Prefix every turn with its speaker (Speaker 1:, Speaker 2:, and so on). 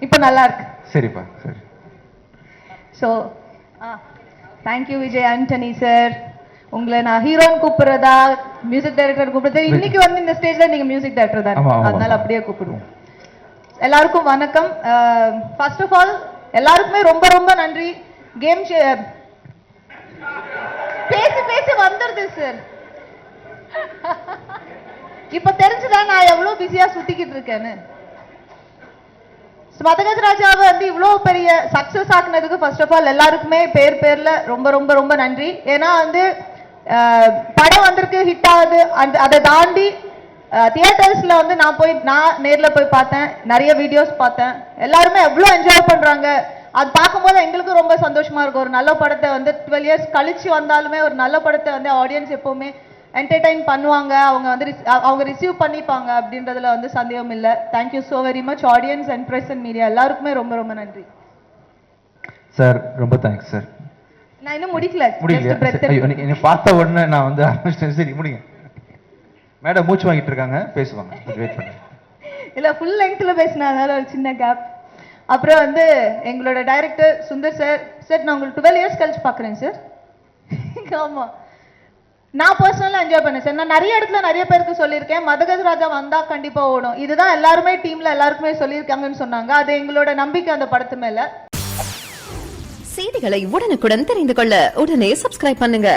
Speaker 1: இப்போ நல்லா இருக்கு.
Speaker 2: சரிப்பா சரி.
Speaker 1: So thank you Vijay Antony sir. உங்களை நான் ஹீரோன்னு கூப்பிடுறதா மியூசிக் டைரக்டர் கூப்பிடுறது, இன்னைக்கு வந்து இந்த ஸ்டேஜ்ல நீங்க மியூசிக் டைரக்டர் தான், அதனால அப்படியே கூப்பிடுவோம். எல்லாருக்கும் வணக்கம். ஃபர்ஸ்ட் ஆஃப் ஆல் எல்லாருக்குமே ரொம்ப ரொம்ப நன்றி. கேம் பேசி பேசி வந்துருது சார். இப்ப தெரிஞ்சுதான் நான் எவ்வளவு பிஸியா சுத்திக்கிட்டு இருக்கேன்னு. மதகஜ ராஜாவை வந்து இவ்வளவு பெரிய சக்சஸ் ஆக்குனதுக்கு ஃபர்ஸ்ட் ஆஃப் ஆல் எல்லாருக்குமே பேர்ல ரொம்ப ரொம்ப ரொம்ப நன்றி. ஏன்னா வந்து படம் வந்திருக்கு, ஹிட் ஆகுது, அதை தாண்டி தியேட்டர்ஸ்ல வந்து நான் நேர்ல போய் பார்த்தேன், நிறைய வீடியோஸ் பார்த்தேன். எல்லாருமே எவ்வளவு என்ஜாய் பண்றாங்க. அது பார்க்கும்போது எங்களுக்கும் ரொம்ப சந்தோஷமா இருக்கும். ஒரு நல்ல படத்தை வந்து 12 இயர்ஸ் கழிச்சு வந்தாலுமே ஒரு நல்ல படத்தை வந்து ஆடியன்ஸ் எப்பவுமே என்டர்டைன் பண்ணுவாங்க, அவங்க ரிசீவ் பண்ணிப்பாங்க அப்படின்றதுல வந்து சந்தேகம் இல்லை. Thank you so very much audience and press and media எல்லாருக்குமே ரொம்ப ரொம்ப நன்றி
Speaker 2: சார். ரொம்ப தேங்க்ஸ் சார்.
Speaker 1: நான் இன்னும் முடிக்கல.
Speaker 2: நீங்க பார்த்த உடனே நான் வந்து ஆரம்பிச்சிட்டேன். சரி முடிங்க. மேடம் மூச்சு வாங்கிட்டு இருக்காங்க, பேசுவாங்க, வெயிட் பண்ணுங்க.
Speaker 1: இல்ல ஃபுல் லெங்க்த்ல பேசினதால ஒரு சின்ன கேப். அப்புறம் வந்து எங்களோட டைரக்டர் சுந்தர் சார். சார் நான் உங்களுக்கு 12 இயர்ஸ் கழிச்சு பார்க்குறேன் சார். ஆமா, நான் பர்சனலாக என்ஜாய் பண்ணேன் சார். நான் நிறைய இடத்துல நிறைய பேருக்கு சொல்லியிருக்கேன், மதகஜ ராஜா வந்தா கண்டிப்பா ஓடும், இதுதான் எல்லாருமே டீம்ல எல்லாருக்குமே சொல்லியிருக்காங்கன்னு சொன்னாங்க. அது எங்களோட நம்பிக்கை அந்த படத்து மேல.
Speaker 3: செய்திகளை உடனுக்குடன் தெரிந்து கொள்ள உடனே சப்ஸ்கிரைப் பண்ணுங்க.